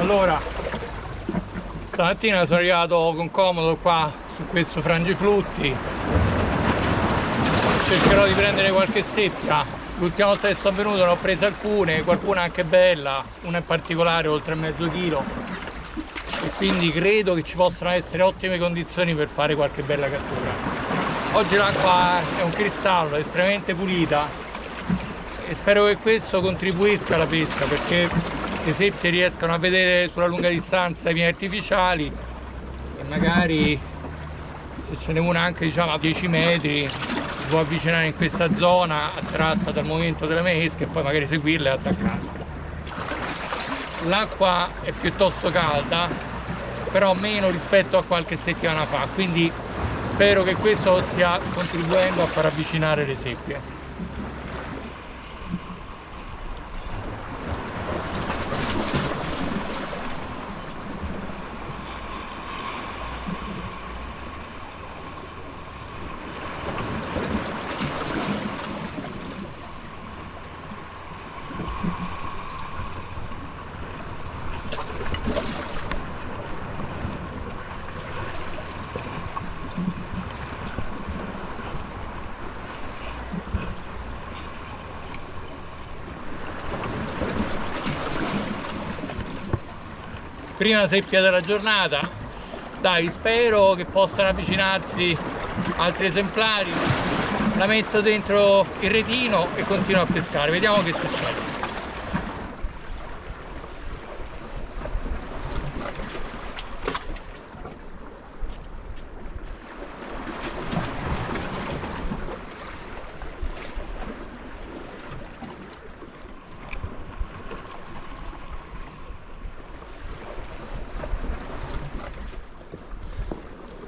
Allora, stamattina sono arrivato con comodo qua su questo frangiflutti. Cercherò di prendere qualche seppia. L'ultima volta che sono venuto ne ho prese alcune, qualcuna anche bella, una in particolare oltre mezzo chilo, e quindi credo che ci possano essere ottime condizioni per fare qualche bella cattura. Oggi l'acqua è un cristallo, è estremamente pulita e spero che questo contribuisca alla pesca, perché le seppie riescono a vedere sulla lunga distanza i miei artificiali e magari se ce n'è una anche diciamo a 10 metri si può avvicinare in questa zona attratta dal movimento delle mesche e poi magari seguirle e attaccarle. L'acqua è piuttosto calda, però meno rispetto a qualche settimana fa, quindi spero che questo stia contribuendo a far avvicinare le seppie. Prima seppia della giornata, dai, spero che possano avvicinarsi altri esemplari. La metto dentro il retino e continuo a pescare, vediamo che succede.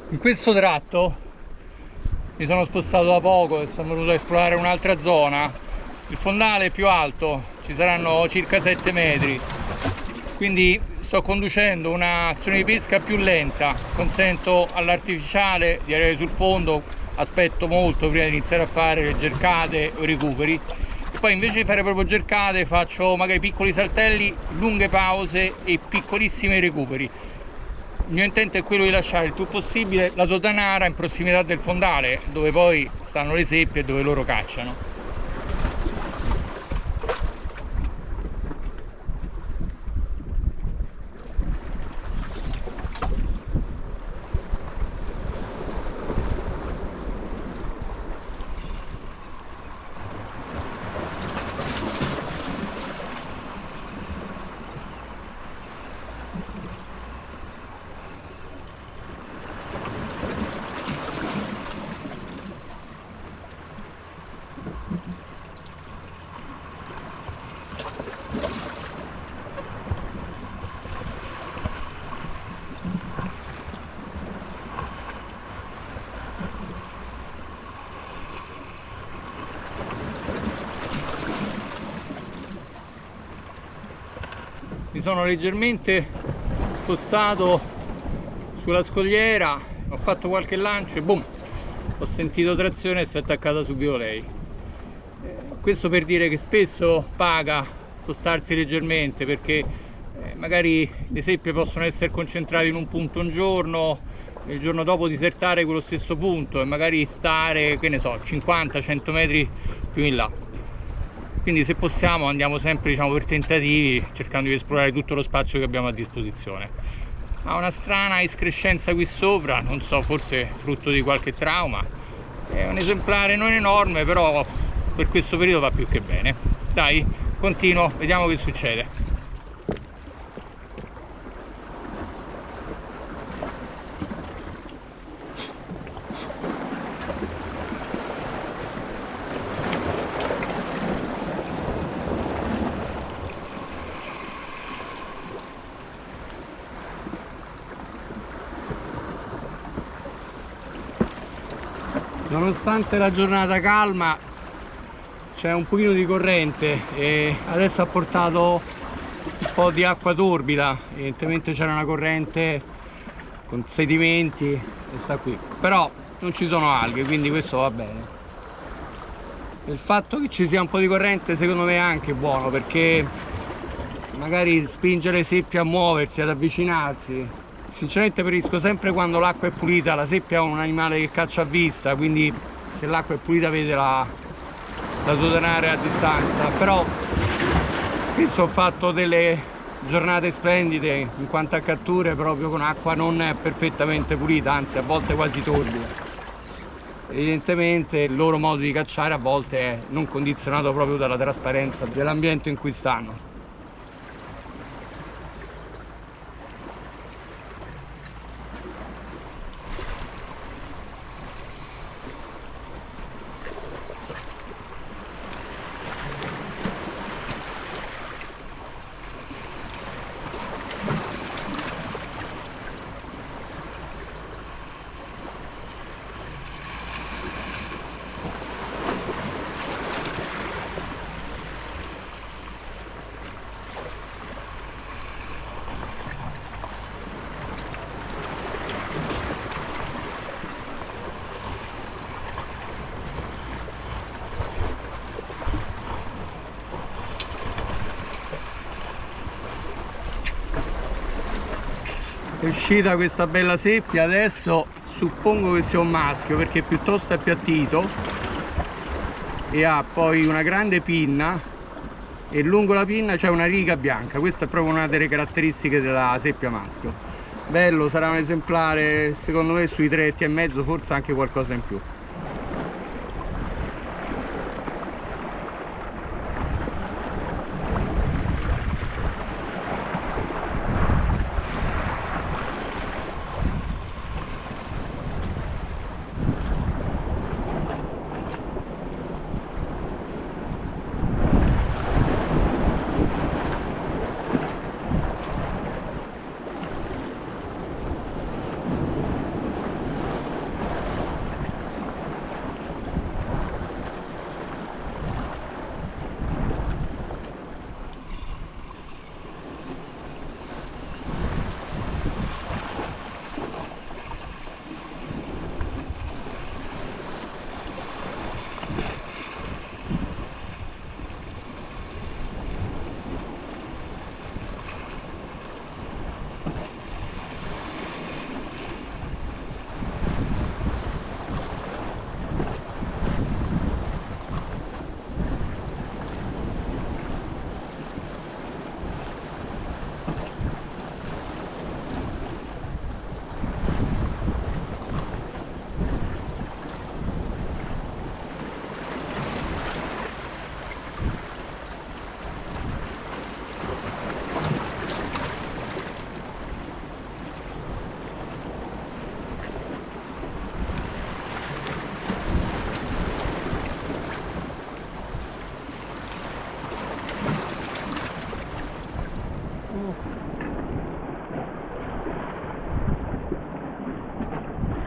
In questo tratto mi sono spostato da poco e sono venuto a esplorare un'altra zona. Il fondale è più alto, ci saranno circa 7 metri, quindi sto conducendo un'azione di pesca più lenta, consento all'artificiale di arrivare sul fondo, aspetto molto prima di iniziare a fare le gercate o i recuperi e poi invece di fare proprio gercate faccio magari piccoli saltelli, lunghe pause e piccolissimi recuperi. Il mio intento è quello di lasciare il più possibile la tottanara in prossimità del fondale, dove poi stanno le seppie e dove loro cacciano. Mi sono leggermente spostato sulla scogliera, ho fatto qualche lancio e boom, ho sentito trazione e si è attaccata subito lei. Questo per dire che spesso paga spostarsi leggermente, perché magari le seppie possono essere concentrate in un punto un giorno, il giorno dopo disertare quello stesso punto e magari stare, che ne so, 50-100 metri più in là. Quindi se possiamo andiamo sempre, diciamo, per tentativi, cercando di esplorare tutto lo spazio che abbiamo a disposizione. Ha una strana escrescenza qui sopra, non so, forse frutto di qualche trauma. È un esemplare non enorme, però per questo periodo va più che bene. Dai, continuo, vediamo che succede. Nonostante la giornata calma c'è un pochino di corrente e adesso ha portato un po' di acqua torbida, evidentemente c'era una corrente con sedimenti e sta qui, però non ci sono alghe, quindi questo va bene. Il fatto che ci sia un po' di corrente secondo me è anche buono, perché magari spinge le seppie a muoversi, ad avvicinarsi. Sinceramente preferisco sempre quando l'acqua è pulita. La seppia è un animale che caccia a vista, quindi se l'acqua è pulita vede la sua denaro a distanza. Però spesso ho fatto delle giornate splendide in quanto a catture proprio con acqua non perfettamente pulita, anzi a volte quasi torbida. Evidentemente il loro modo di cacciare a volte è non condizionato proprio dalla trasparenza dell'ambiente in cui stanno. È uscita questa bella seppia, adesso suppongo che sia un maschio perché piuttosto è appiattito e ha poi una grande pinna e lungo la pinna c'è una riga bianca. Questa è proprio una delle caratteristiche della seppia maschio. Bello, sarà un esemplare secondo me sui 3,5, forse anche qualcosa in più.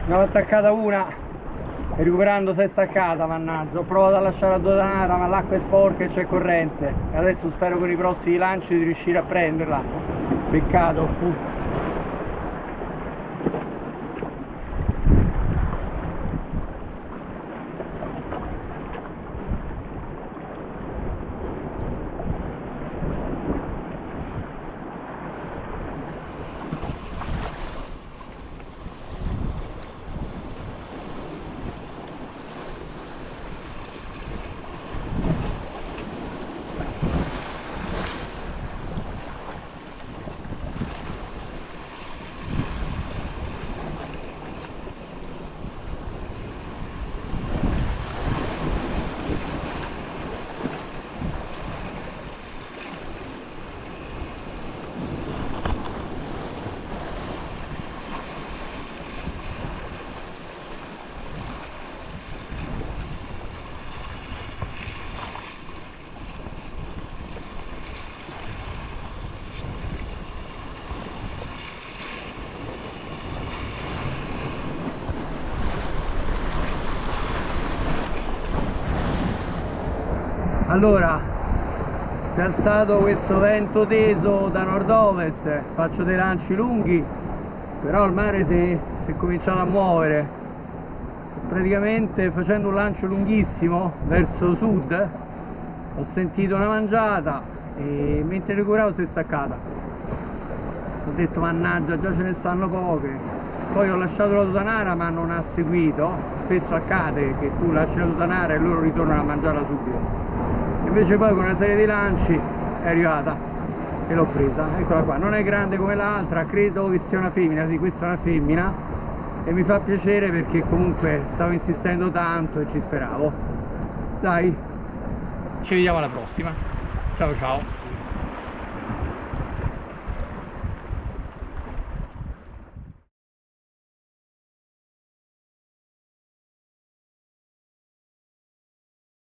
Ne ho attaccata una e recuperando si è staccata, mannaggia. Ho provato a lasciare la dotanara ma l'acqua è sporca e c'è corrente e adesso spero con i prossimi lanci di riuscire a prenderla. Peccato. Allora, si è alzato questo vento teso da nord-ovest, faccio dei lanci lunghi, però il mare si è cominciato a muovere. Praticamente facendo un lancio lunghissimo verso sud ho sentito una mangiata e mentre recuperavo si è staccata. Ho detto mannaggia, già ce ne stanno poche. Poi ho lasciato la tutanara ma non ha seguito. Spesso accade che tu lasci la tutanara e loro ritornano a mangiarla subito. Invece poi con una serie di lanci è arrivata e l'ho presa. Eccola qua, non è grande come l'altra, credo che sia una femmina, sì, questa è una femmina e mi fa piacere perché comunque stavo insistendo tanto e ci speravo. Dai, ci vediamo alla prossima. Ciao ciao.